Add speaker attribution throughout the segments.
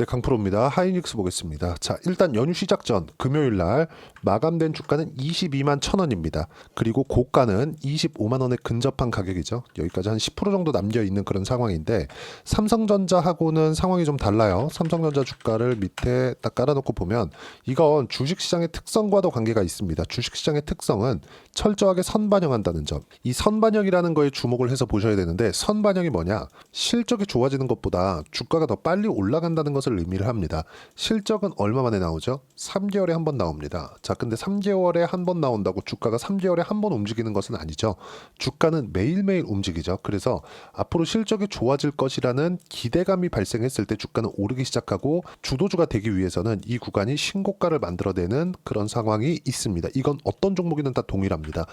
Speaker 1: 네, 강프로입니다. 하이닉스 보겠습니다. 자, 일단 연휴 시작 전 금요일 날 마감된 주가는 22만 1,000원입니다. 그리고 고가는 25만 원에 근접한 가격이죠. 여기까지 한 10% 정도 남겨 있는 그런 상황인데 삼성전자하고는 상황이 좀 달라요. 삼성전자 주가를 밑에 딱 깔아놓고 보면 이건 주식시장의 특성과도 관계가 있습니다. 주식시장의 특성은 철저하게 선반영한다는 점. 이 선반영이라는 거에 주목을 해서 보셔야 되는데 선반영이 뭐냐? 실적이 좋아지는 것보다 주가가 더 빨리 올라간다는 것을 의미를 합니다. 실적은 얼마 만에 나오죠? 3개월에 한 번 나옵니다. 자, 근데 3개월에 한 번 나온다고 주가가 3개월에 한 번 움직이는 것은 아니죠. 주가는 매일매일 움직이죠. 그래서 앞으로 실적이 좋아질 것이라는 기대감이 발생했을 때 주가는 오르기 시작하고 주도주가 되기 위해서는 이 구간이 신고가를 만들어내는 그런 상황이 있습니다. 이건 어떤 종목이든 다 동일합니다.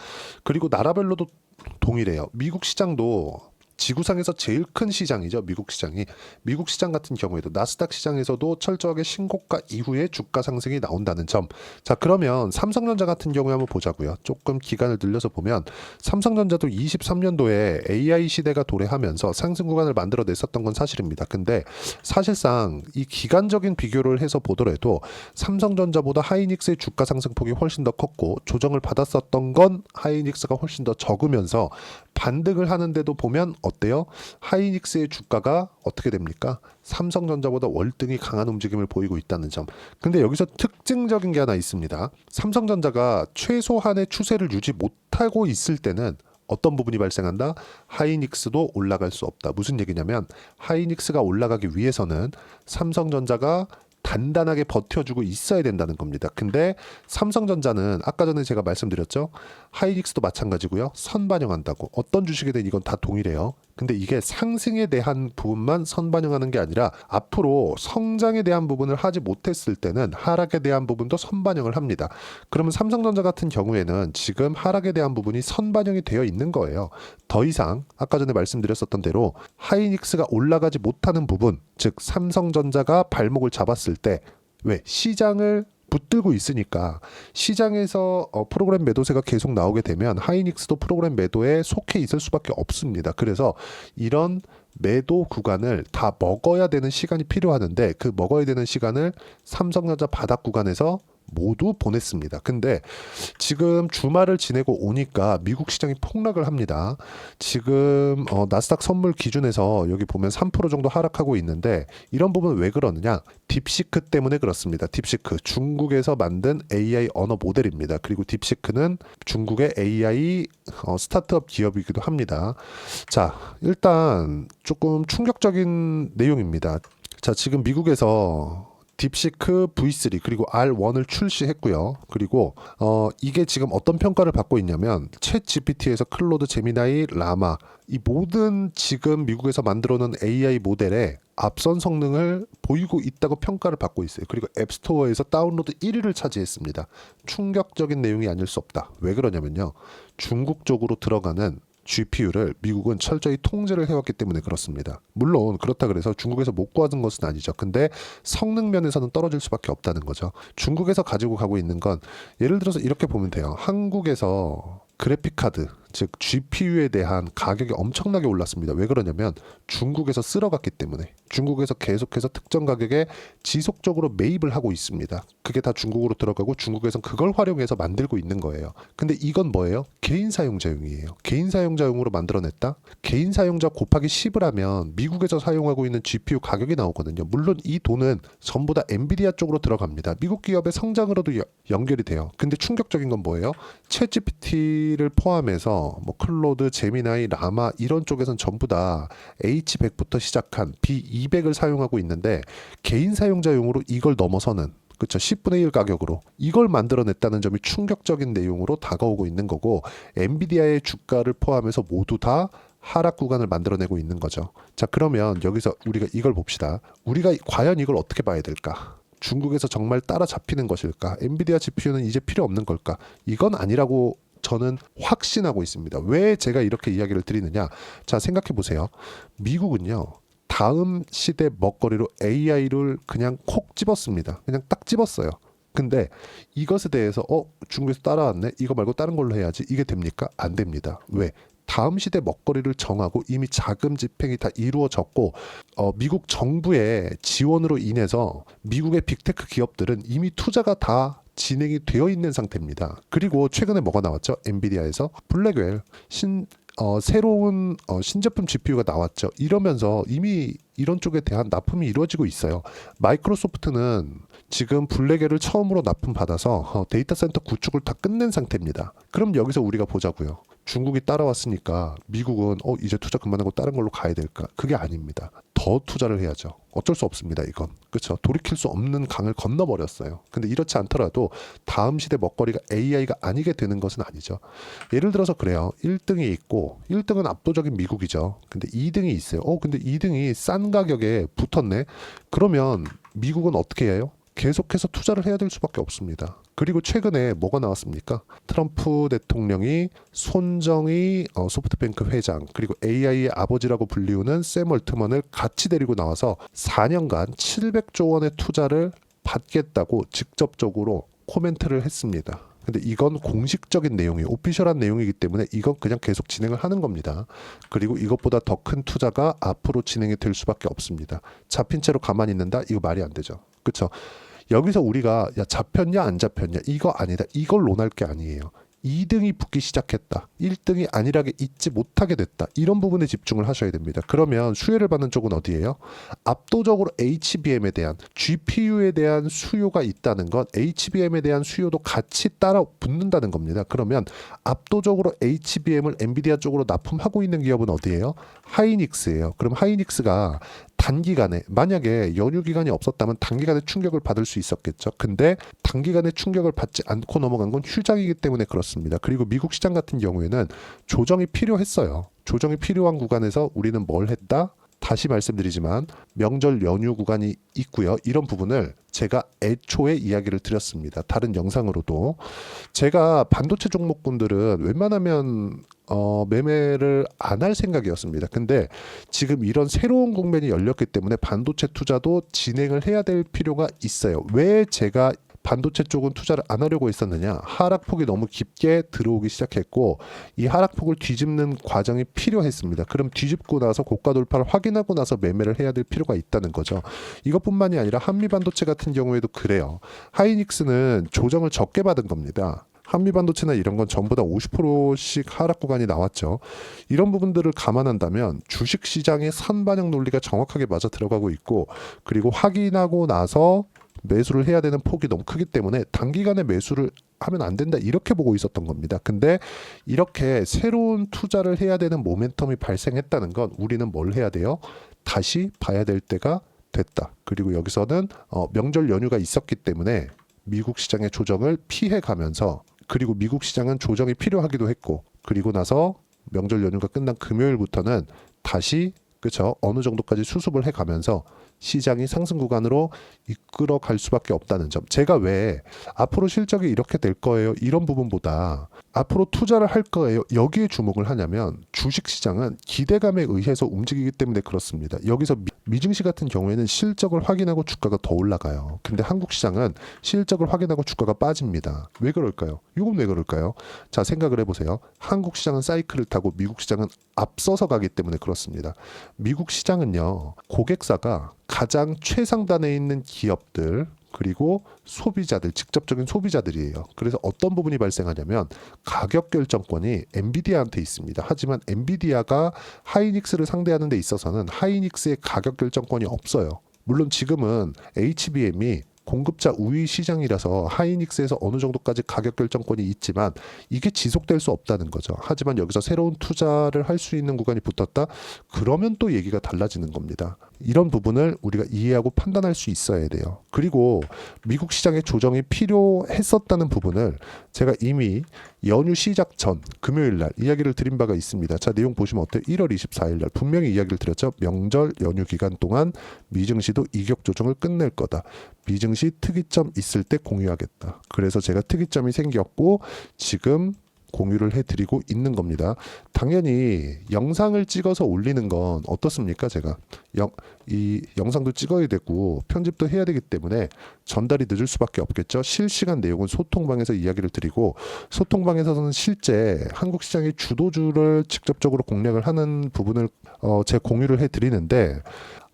Speaker 1: 그리고 나라별로도 동일해요. 미국 시장도 지구상에서 제일 큰 시장이죠. 미국 시장이. 미국 시장 같은 경우에도 나스닥 시장에서도 철저하게 신고가 이후에 주가 상승이 나온다는 점. 자, 그러면 삼성전자 같은 경우에 한번 보자고요. 조금 기간을 늘려서 보면 삼성전자도 23년도에 AI 시대가 도래하면서 상승 구간을 만들어냈었던 건 사실입니다. 근데 사실상 이 기간적인 비교를 해서 보더라도 삼성전자보다 하이닉스의 주가 상승폭이 훨씬 더 컸고 조정을 받았었던 건 하이닉스가 훨씬 더 적으면서 반등을 하는데도 보면 어때요? 하이닉스의 주가가 어떻게 됩니까? 삼성전자보다 월등히 강한 움직임을 보이고 있다는 점. 근데 여기서 특징적인 게 하나 있습니다. 삼성전자가 최소한의 추세를 유지 못하고 있을 때는 어떤 부분이 발생한다? 하이닉스도 올라갈 수 없다. 무슨 얘기냐면 하이닉스가 올라가기 위해서는 삼성전자가 단단하게 버텨주고 있어야 된다는 겁니다. 근데 삼성전자는 아까 전에 제가 말씀드렸죠. 하이닉스도 마찬가지고요. 선반영한다고. 어떤 주식이든 이건 다 동일해요. 근데 이게 상승에 대한 부분만 선반영하는 게 아니라 앞으로 성장에 대한 부분을 하지 못했을 때는 하락에 대한 부분도 선반영을 합니다. 그러면 삼성전자 같은 경우에는 지금 하락에 대한 부분이 선반영이 되어 있는 거예요. 더 이상 아까 전에 말씀드렸었던 대로 하이닉스가 올라가지 못하는 부분, 즉 삼성전자가 발목을 잡았을 때 왜 시장을 붙들고 있으니까 시장에서 프로그램 매도세가 계속 나오게 되면 하이닉스도 프로그램 매도에 속해 있을 수밖에 없습니다. 그래서 이런 매도 구간을 다 먹어야 되는 시간이 필요하는데 그 먹어야 되는 시간을 삼성전자 바닥 구간에서 모두 보냈습니다. 근데 지금 주말을 지내고 오니까 미국 시장이 폭락을 합니다. 지금 나스닥 선물 기준에서 여기 보면 3% 정도 하락하고 있는데 이런 부분은 왜 그러느냐? 딥시크 때문에 그렇습니다. 딥시크 중국에서 만든 AI 언어 모델입니다. 그리고 딥시크는 중국의 AI 스타트업 기업이기도 합니다. 자, 일단 조금 충격적인 내용입니다. 자, 지금 미국에서 딥시크 V3 그리고 R1을 출시했고요. 그리고 이게 지금 어떤 평가를 받고 있냐면 챗 GPT에서 클로드, 제미나이, 라마 이 모든 지금 미국에서 만들어놓은 AI 모델의 앞선 성능을 보이고 있다고 평가를 받고 있어요. 그리고 앱스토어에서 다운로드 1위를 차지했습니다. 충격적인 내용이 아닐 수 없다. 왜 그러냐면요. 중국 쪽으로 들어가는 GPU를 미국은 철저히 통제를 해왔기 때문에 그렇습니다. 물론 그렇다 그래서 중국에서 못 구하는 것은 아니죠. 근데 성능 면에서는 떨어질 수밖에 없다는 거죠. 중국에서 가지고 가고 있는 건 예를 들어서 이렇게 보면 돼요. 한국에서 그래픽카드 즉 GPU에 대한 가격이 엄청나게 올랐습니다. 왜 그러냐면 중국에서 쓸어갔기 때문에 중국에서 계속해서 특정 가격에 지속적으로 매입을 하고 있습니다. 그게 다 중국으로 들어가고 중국에선 그걸 활용해서 만들고 있는 거예요. 근데 이건 뭐예요? 개인 사용자용이에요. 개인 사용자용으로 만들어냈다? 개인 사용자 곱하기 10을 하면 미국에서 사용하고 있는 GPU 가격이 나오거든요. 물론 이 돈은 전부 다 엔비디아 쪽으로 들어갑니다. 미국 기업의 성장으로도 연결이 돼요. 근데 충격적인 건 뭐예요? 챗 GPT를 포함해서 뭐 클로드, 제미나이, 라마 이런 쪽에선 전부 다 H100부터 시작한 B200을 사용하고 있는데 개인 사용자용으로 이걸 넘어서는 그렇죠. 10분의 1 가격으로 이걸 만들어냈다는 점이 충격적인 내용으로 다가오고 있는 거고 엔비디아의 주가를 포함해서 모두 다 하락 구간을 만들어내고 있는 거죠. 자, 그러면 여기서 우리가 이걸 봅시다. 우리가 과연 이걸 어떻게 봐야 될까? 중국에서 정말 따라잡히는 것일까? 엔비디아 GPU는 이제 필요 없는 걸까? 이건 아니라고 저는 확신하고 있습니다. 왜 제가 이렇게 이야기를 드리느냐? 자, 생각해 보세요. 미국은요. 다음 시대 먹거리로 AI를 그냥 콕 집었습니다. 그냥 딱 집었어요. 근데 이것에 대해서 중국에서 따라왔네? 이거 말고 다른 걸로 해야지. 이게 됩니까? 안 됩니다. 왜? 다음 시대 먹거리를 정하고 이미 자금 집행이 다 이루어졌고 미국 정부의 지원으로 인해서 미국의 빅테크 기업들은 이미 투자가 다 진행이 되어 있는 상태입니다. 그리고 최근에 뭐가 나왔죠? 엔비디아에서 블랙웰 새로운 신제품 GPU가 나왔죠. 이러면서 이미 이런 쪽에 대한 납품이 이루어지고 있어요. 마이크로소프트는 지금 블랙웰을 처음으로 납품받아서 데이터 센터 구축을 다 끝낸 상태입니다. 그럼 여기서 우리가 보자고요. 중국이 따라왔으니까 미국은 이제 투자 그만하고 다른 걸로 가야 될까? 그게 아닙니다. 더 투자를 해야죠. 어쩔 수 없습니다. 이건. 그렇죠. 돌이킬 수 없는 강을 건너버렸어요. 근데 이렇지 않더라도 다음 시대 먹거리가 AI가 아니게 되는 것은 아니죠. 예를 들어서 그래요. 1등이 있고 1등은 압도적인 미국이죠. 근데 2등이 있어요. 근데 2등이 싼 가격에 붙었네. 그러면 미국은 어떻게 해요? 계속해서 투자를 해야 될 수밖에 없습니다. 그리고 최근에 뭐가 나왔습니까? 트럼프 대통령이 손정희 소프트뱅크 회장 그리고 AI의 아버지라고 불리우는 샘 얼트먼을 같이 데리고 나와서 4년간 700조 원의 투자를 받겠다고 직접적으로 코멘트를 했습니다. 근데 이건 공식적인 내용이에요. 오피셜한 내용이기 때문에 이건 그냥 계속 진행을 하는 겁니다. 그리고 이것보다 더 큰 투자가 앞으로 진행이 될 수밖에 없습니다. 잡힌 채로 가만히 있는다? 이거 말이 안 되죠. 그렇죠? 여기서 우리가 잡혔냐 안 잡혔냐 이거 아니다. 이걸 논할 게 아니에요. 2등이 붙기 시작했다. 1등이 안일하게 있지 못하게 됐다. 이런 부분에 집중을 하셔야 됩니다. 그러면 수혜를 받는 쪽은 어디예요? 압도적으로 HBM에 대한 GPU에 대한 수요가 있다는 건 HBM에 대한 수요도 같이 따라 붙는다는 겁니다. 그러면 압도적으로 HBM을 엔비디아 쪽으로 납품하고 있는 기업은 어디예요? 하이닉스예요. 그럼 하이닉스가 단기간에 만약에 연휴 기간이 없었다면 단기간에 충격을 받을 수 있었겠죠. 근데 단기간에 충격을 받지 않고 넘어간 건 휴장이기 때문에 그렇습니다. 그리고 미국 시장 같은 경우에는 조정이 필요했어요. 조정이 필요한 구간에서 우리는 뭘 했다? 다시 말씀드리지만 명절 연휴 구간이 있고요. 이런 부분을 제가 애초에 이야기를 드렸습니다. 다른 영상으로도. 제가 반도체 종목군들은 웬만하면 매매를 안 할 생각이었습니다. 근데 지금 이런 새로운 국면이 열렸기 때문에 반도체 투자도 진행을 해야 될 필요가 있어요. 왜 제가 반도체 쪽은 투자를 안 하려고 했었느냐? 하락폭이 너무 깊게 들어오기 시작했고 이 하락폭을 뒤집는 과정이 필요했습니다. 그럼 뒤집고 나서 고가 돌파를 확인하고 나서 매매를 해야 될 필요가 있다는 거죠. 이것뿐만이 아니라 한미반도체 같은 경우에도 그래요. 하이닉스는 조정을 적게 받은 겁니다. 한미반도체나 이런 건 전부 다 50%씩 하락 구간이 나왔죠. 이런 부분들을 감안한다면 주식시장의 선반영 논리가 정확하게 맞아 들어가고 있고 그리고 확인하고 나서 매수를 해야 되는 폭이 너무 크기 때문에 단기간에 매수를 하면 안 된다 이렇게 보고 있었던 겁니다. 근데 이렇게 새로운 투자를 해야 되는 모멘텀이 발생했다는 건 우리는 뭘 해야 돼요? 다시 봐야 될 때가 됐다. 그리고 여기서는 명절 연휴가 있었기 때문에 미국 시장의 조정을 피해가면서 그리고 미국 시장은 조정이 필요하기도 했고 그리고 나서 명절 연휴가 끝난 금요일부터는 다시 그렇죠. 어느 정도까지 수습을 해가면서 시장이 상승 구간으로 이끌어 갈 수밖에 없다는 점. 제가 왜 앞으로 실적이 이렇게 될 거예요. 이런 부분보다 앞으로 투자를 할 거예요. 여기에 주목을 하냐면 주식시장은 기대감에 의해서 움직이기 때문에 그렇습니다. 여기서 미증시 같은 경우에는 실적을 확인하고 주가가 더 올라가요. 근데 한국 시장은 실적을 확인하고 주가가 빠집니다. 왜 그럴까요? 이건 왜 그럴까요? 자, 생각을 해보세요. 한국 시장은 사이클을 타고 미국 시장은 앞서서 가기 때문에 그렇습니다. 미국 시장은요. 고객사가 가장 최상단에 있는 기업들 그리고 소비자들, 직접적인 소비자들이에요. 그래서 어떤 부분이 발생하냐면 가격 결정권이 엔비디아한테 있습니다. 하지만 엔비디아가 하이닉스를 상대하는 데 있어서는 하이닉스의 가격 결정권이 없어요. 물론 지금은 HBM이 공급자 우위 시장이라서 하이닉스에서 어느 정도까지 가격 결정권이 있지만 이게 지속될 수 없다는 거죠. 하지만 여기서 새로운 투자를 할 수 있는 구간이 붙었다? 그러면 또 얘기가 달라지는 겁니다. 이런 부분을 우리가 이해하고 판단할 수 있어야 돼요. 그리고 미국 시장의 조정이 필요했었다는 부분을 제가 이미 연휴 시작 전 금요일 날 이야기를 드린 바가 있습니다. 자, 내용 보시면 어때요? 1월 24일 날 분명히 이야기를 드렸죠. 명절 연휴 기간 동안 미증시도 이격 조정을 끝낼 거다. 미증시 특이점 있을 때 공유하겠다. 그래서 제가 특이점이 생겼고 지금 공유를 해드리고 있는 겁니다. 당연히 영상을 찍어서 올리는 건 어떻습니까? 제가 이 영상도 찍어야 되고 편집도 해야 되기 때문에 전달이 늦을 수밖에 없겠죠. 실시간 내용은 소통방에서 이야기를 드리고, 소통방에서는 실제 한국 시장의 주도주를 직접적으로 공략을 하는 부분을 제 공유를 해드리는데,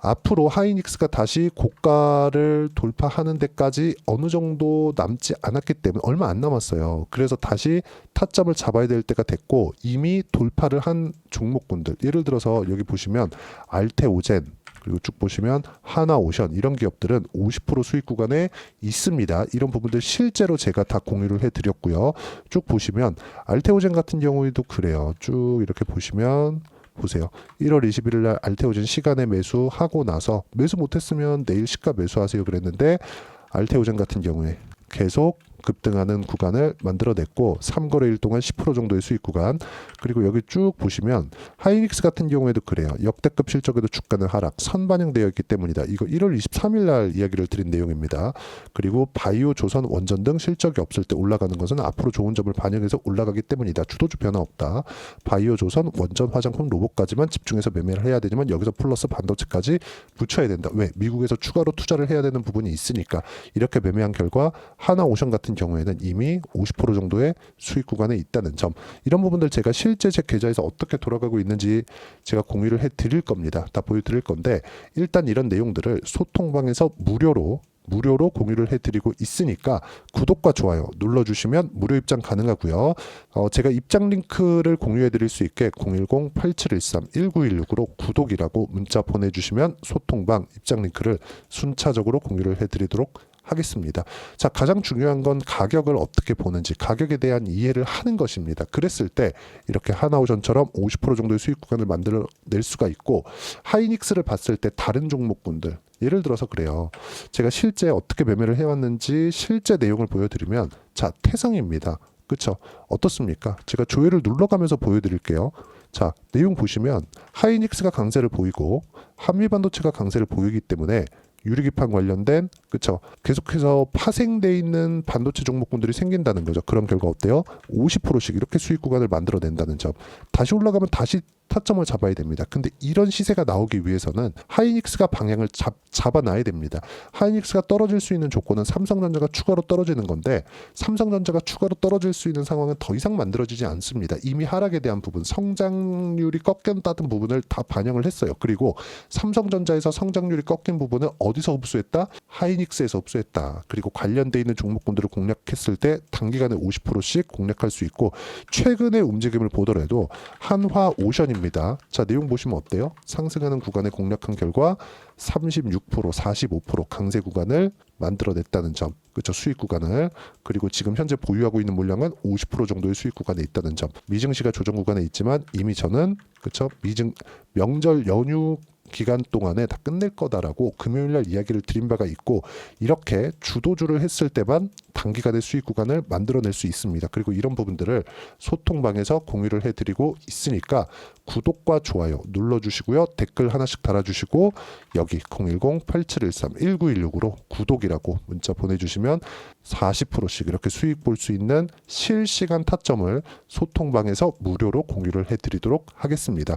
Speaker 1: 앞으로 하이닉스가 다시 고가를 돌파하는 데까지 어느 정도 남지 않았기 때문에, 얼마 안 남았어요. 그래서 다시 타점을 잡아야 될 때가 됐고, 이미 돌파를 한 종목군들, 예를 들어서 여기 보시면 알테오젠, 그리고 쭉 보시면 하나오션, 이런 기업들은 50% 수익 구간에 있습니다. 이런 부분들 실제로 제가 다 공유를 해드렸고요. 쭉 보시면 알테오젠 같은 경우에도 그래요. 쭉 이렇게 보시면 보세요. 1월 21일 날 알테오젠 시간에 매수하고 나서, 매수 못했으면 내일 시가 매수하세요 그랬는데, 알테오젠 같은 경우에 계속 급등하는 구간을 만들어냈고, 3거래일 동안 10% 정도의 수익 구간. 그리고 여기 쭉 보시면 하이닉스 같은 경우에도 그래요. 역대급 실적에도 주가는 하락, 선반영되어 있기 때문이다. 이거 1월 23일 날 이야기를 드린 내용입니다. 그리고 바이오, 조선, 원전 등 실적이 없을 때 올라가는 것은 앞으로 좋은 점을 반영해서 올라가기 때문이다. 주도주 변화 없다. 바이오, 조선, 원전, 화장품, 로봇까지만 집중해서 매매를 해야 되지만 여기서 플러스 반도체까지 붙여야 된다. 왜? 미국에서 추가로 투자를 해야 되는 부분이 있으니까. 이렇게 매매한 결과 하나오션 같은 경우에는 이미 50% 정도의 수익 구간에 있다는 점, 이런 부분들 제가 실제 제 계좌에서 어떻게 돌아가고 있는지 제가 공유를 해 드릴 겁니다. 다 보여드릴 건데, 일단 이런 내용들을 소통방에서 무료로 공유를 해드리고 있으니까 구독과 좋아요 눌러주시면 무료 입장 가능하고요. 제가 입장 링크를 공유해드릴 수 있게 010-8713-1916으로 구독이라고 문자 보내주시면 소통방 입장 링크를 순차적으로 공유를 해드리도록 하겠습니다. 자, 가장 중요한 건 가격을 어떻게 보는지, 가격에 대한 이해를 하는 것입니다. 그랬을 때 이렇게 하나오션처럼 50% 정도의 수익 구간을 만들어낼 수가 있고, 하이닉스를 봤을 때 다른 종목군들, 예를 들어서 그래요. 제가 실제 어떻게 매매를 해왔는지 실제 내용을 보여드리면, 자, 태성입니다. 그쵸? 어떻습니까? 제가 조회를 눌러가면서 보여드릴게요. 자, 내용 보시면 하이닉스가 강세를 보이고 한미반도체가 강세를 보이기 때문에 유리기판 관련된, 그쵸, 계속해서 파생돼 있는 반도체 종목군들이 생긴다는 거죠. 그런 결과 어때요? 50%씩 이렇게 수익 구간을 만들어낸다는 점. 다시 올라가면 다시 타점을 잡아야 됩니다. 근데 이런 시세가 나오기 위해서는 하이닉스가 방향을 잡아놔야 됩니다. 하이닉스가 떨어질 수 있는 조건은 삼성전자가 추가로 떨어지는 건데, 삼성전자가 추가로 떨어질 수 있는 상황은 더 이상 만들어지지 않습니다. 이미 하락에 대한 부분, 성장률이 꺾였다는 부분을 다 반영을 했어요. 그리고 삼성전자에서 성장률이 꺾인 부분을 어디서 흡수했다? 하이닉스에서 흡수했다. 그리고 관련돼 있는 종목군들을 공략했을 때 단기간에 50%씩 공략할 수 있고, 최근의 움직임을 보더라도 한화 오션입니다. 자, 내용 보시면 어때요? 상승하는 구간에 공략한 결과 36%, 45% 강세 구간을 만들어냈다는 점. 그렇죠? 수익 구간을. 그리고 지금 현재 보유하고 있는 물량은 50% 정도의 수익 구간에 있다는 점. 미증시가 조정 구간에 있지만 이미 저는, 그렇죠? 명절 연휴 기간 동안에 다 끝낼 거다라고 금요일날 이야기를 드린 바가 있고, 이렇게 주도주를 했을 때만 단기간의 수익 구간을 만들어낼 수 있습니다. 그리고 이런 부분들을 소통방에서 공유를 해드리고 있으니까 구독과 좋아요 눌러주시고요. 댓글 하나씩 달아주시고, 여기 010-8713-1916으로 구독이라고 문자 보내주시면 40%씩 이렇게 수익 볼 수 있는 실시간 타점을 소통방에서 무료로 공유를 해드리도록 하겠습니다.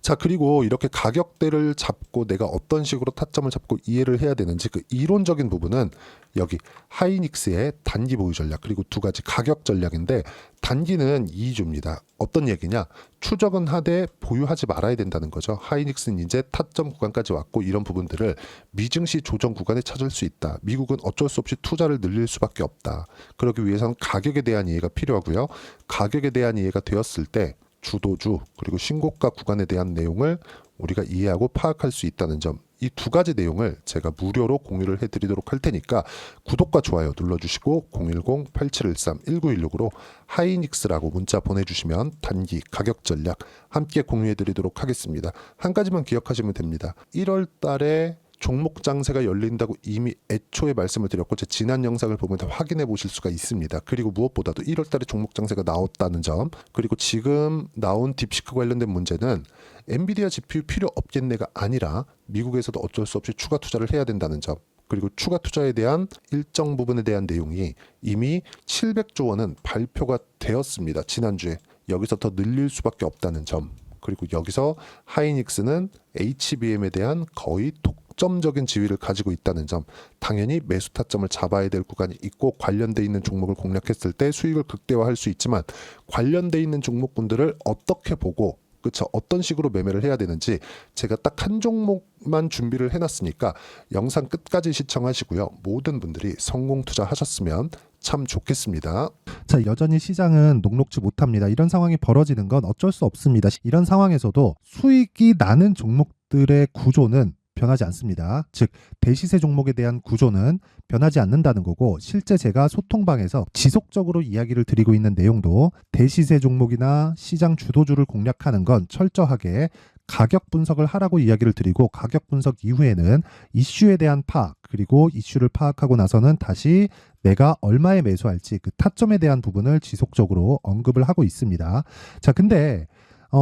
Speaker 1: 자, 그리고 이렇게 가격대를 잡고 내가 어떤 식으로 타점을 잡고 이해를 해야 되는지, 그 이론적인 부분은 여기 하이닉스의 단기 보유 전략, 그리고 두 가지 가격 전략인데, 단기는 2주입니다. 어떤 얘기냐? 추적은 하되 보유하지 말아야 된다는 거죠. 하이닉스는 이제 타점 구간까지 왔고, 이런 부분들을 미증시 조정 구간에 찾을 수 있다. 미국은 어쩔 수 없이 투자를 늘릴 수밖에 없다. 그러기 위해서는 가격에 대한 이해가 필요하고요. 가격에 대한 이해가 되었을 때 주도주 그리고 신고가 구간에 대한 내용을 우리가 이해하고 파악할 수 있다는 점, 이 두 가지 내용을 제가 무료로 공유를 해드리도록 할 테니까 구독과 좋아요 눌러주시고 010-8713-1916으로 하이닉스라고 문자 보내주시면 단기 가격 전략 함께 공유해드리도록 하겠습니다. 한 가지만 기억하시면 됩니다. 1월 달에 종목 장세가 열린다고 이미 애초에 말씀을 드렸고, 제 지난 영상을 보면 다 확인해 보실 수가 있습니다. 그리고 무엇보다도 1월 달에 종목 장세가 나왔다는 점, 그리고 지금 나온 딥시크 관련된 문제는 엔비디아 GPU 필요 없겠네가 아니라 미국에서도 어쩔 수 없이 추가 투자를 해야 된다는 점, 그리고 추가 투자에 대한 일정 부분에 대한 내용이 이미 700조 원은 발표가 되었습니다. 지난주에. 여기서 더 늘릴 수밖에 없다는 점. 그리고 여기서 하이닉스는 HBM에 대한 거의 독점적인 지위를 가지고 있다는 점. 당연히 매수 타점을 잡아야 될 구간이 있고 관련돼 있는 종목을 공략했을 때 수익을 극대화할 수 있지만 관련돼 있는 종목군들을 어떻게 보고 그쵸? 어떤 식으로 매매를 해야 되는지 제가 딱 한 종목만 준비를 해놨으니까 영상 끝까지 시청하시고요. 모든 분들이 성공 투자하셨으면 참 좋겠습니다.
Speaker 2: 자, 여전히 시장은 녹록지 못합니다. 이런 상황이 벌어지는 건 어쩔 수 없습니다. 이런 상황에서도 수익이 나는 종목들의 구조는 변하지 않습니다. 즉 대시세 종목에 대한 구조는 변하지 않는다는 거고, 실제 제가 소통방에서 지속적으로 이야기를 드리고 있는 내용도 대시세 종목이나 시장 주도주를 공략하는 건 철저하게 가격 분석을 하라고 이야기를 드리고, 가격 분석 이후에는 이슈에 대한 파악, 그리고 이슈를 파악하고 나서는 다시 내가 얼마에 매수할지 그 타점에 대한 부분을 지속적으로 언급을 하고 있습니다. 자, 근데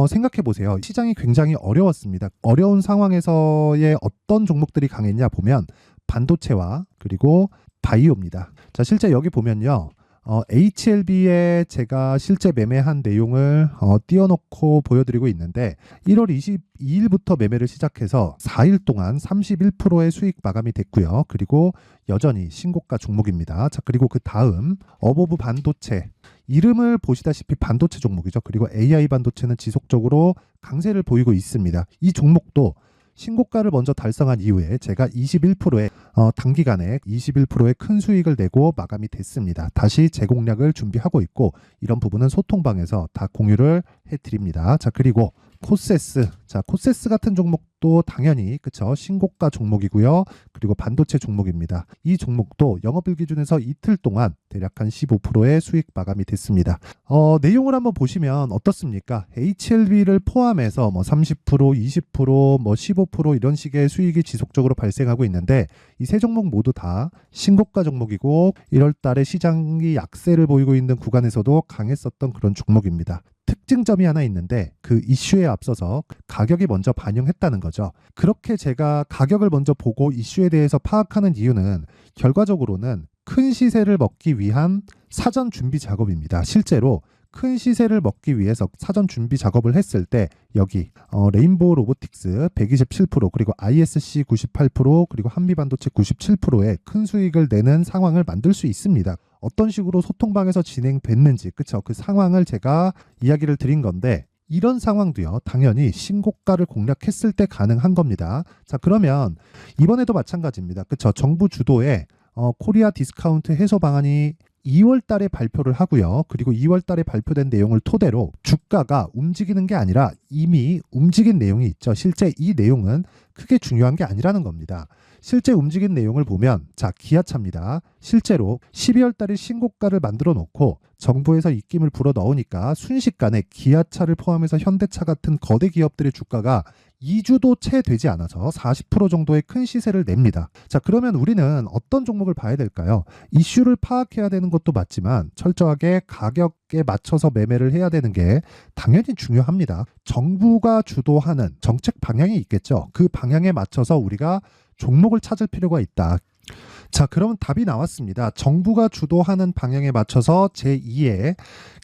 Speaker 2: 생각해 보세요. 시장이 굉장히 어려웠습니다. 어려운 상황에서의 어떤 종목들이 강했냐 보면 반도체와 그리고 바이오입니다. 자, 실제 여기 보면요. HLB에 제가 실제 매매한 내용을 띄워놓고 보여드리고 있는데 1월 22일부터 매매를 시작해서 4일 동안 31%의 수익 마감이 됐고요. 그리고 여전히 신고가 종목입니다. 자, 그리고 그 다음 어보브 반도체, 이름을 보시다시피 반도체 종목이죠. 그리고 AI 반도체는 지속적으로 강세를 보이고 있습니다. 이 종목도 신고가를 먼저 달성한 이후에 제가 21%의 단기간에 21%의 큰 수익을 내고 마감이 됐습니다. 다시 재공략을 준비하고 있고, 이런 부분은 소통방에서 다 공유를 해드립니다. 자, 그리고 코세스. 자, 코세스 같은 종목도 당연히 그쵸, 신고가 종목이고요. 그리고 반도체 종목입니다. 이 종목도 영업일 기준에서 이틀 동안 대략 한 15%의 수익 마감이 됐습니다. 내용을 한번 보시면 어떻습니까? HLB를 포함해서 뭐 30%, 20%, 뭐 15% 이런 식의 수익이 지속적으로 발생하고 있는데, 이 세 종목 모두 다 신고가 종목이고 1월 달에 시장이 약세를 보이고 있는 구간에서도 강했었던 그런 종목입니다. 특징점이 하나 있는데 그 이슈에 앞서서 가격이 먼저 반영했다는 거죠. 그렇게 제가 가격을 먼저 보고 이슈에 대해서 파악하는 이유는 결과적으로는 큰 시세를 먹기 위한 사전 준비 작업입니다. 실제로 큰 시세를 먹기 위해서 사전 준비 작업을 했을 때 여기 레인보우 로보틱스 127%, 그리고 ISC 98%, 그리고 한미반도체 97%의 큰 수익을 내는 상황을 만들 수 있습니다. 어떤 식으로 소통방에서 진행됐는지, 그쵸? 그 상황을 제가 이야기를 드린 건데, 이런 상황도요, 당연히 신고가를 공략했을 때 가능한 겁니다. 자, 그러면 이번에도 마찬가지입니다. 그쵸? 정부 주도의 코리아 디스카운트 해소 방안이 2월 달에 발표를 하고요. 그리고 2월 달에 발표된 내용을 토대로 주가가 움직이는 게 아니라 이미 움직인 내용이 있죠. 실제 이 내용은 크게 중요한 게 아니라는 겁니다. 실제 움직인 내용을 보면, 자, 기아차입니다. 실제로 12월 달에 신고가를 만들어 놓고 정부에서 입김을 불어 넣으니까 순식간에 기아차를 포함해서 현대차 같은 거대 기업들의 주가가 2주도 채 되지 않아서 40% 정도의 큰 시세를 냅니다. 자, 그러면 우리는 어떤 종목을 봐야 될까요? 이슈를 파악해야 되는 것도 맞지만 철저하게 가격에 맞춰서 매매를 해야 되는 게 당연히 중요합니다. 정부가 주도하는 정책 방향이 있겠죠. 그 방향에 맞춰서 우리가 종목을 찾을 필요가 있다. 자, 그러면 답이 나왔습니다. 정부가 주도하는 방향에 맞춰서 제2의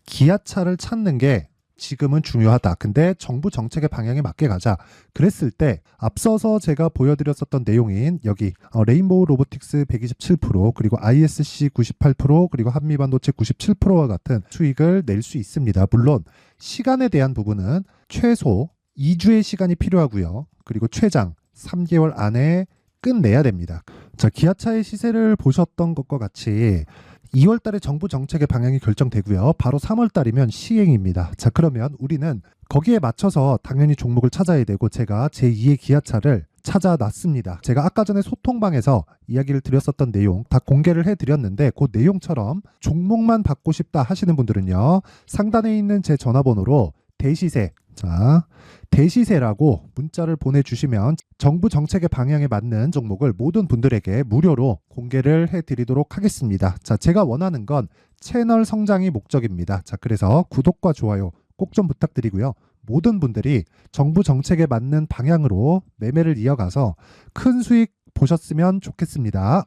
Speaker 2: 기아차를 찾는 게 지금은 중요하다. 근데 정부 정책의 방향에 맞게 가자. 그랬을 때 앞서서 제가 보여드렸었던 내용인 여기 레인보우 로보틱스 127%, 그리고 ISC 98%, 그리고 한미반도체 97%와 같은 수익을 낼 수 있습니다. 물론 시간에 대한 부분은 최소 2주의 시간이 필요하고요. 그리고 최장 3개월 안에 끝내야 됩니다. 자, 기아차의 시세를 보셨던 것과 같이 2월 달에 정부 정책의 방향이 결정되고요. 바로 3월 달이면 시행입니다. 자, 그러면 우리는 거기에 맞춰서 당연히 종목을 찾아야 되고, 제가 제2의 기아차를 찾아놨습니다. 제가 아까 전에 소통방에서 이야기를 드렸었던 내용 다 공개를 해드렸는데, 그 내용처럼 종목만 받고 싶다 하시는 분들은요, 상단에 있는 제 전화번호로 대시세, 자, 대시세라고 문자를 보내주시면 정부 정책의 방향에 맞는 종목을 모든 분들에게 무료로 공개를 해드리도록 하겠습니다. 자, 제가 원하는 건 채널 성장이 목적입니다. 자, 그래서 구독과 좋아요 꼭 좀 부탁드리고요. 모든 분들이 정부 정책에 맞는 방향으로 매매를 이어가서 큰 수익 보셨으면 좋겠습니다.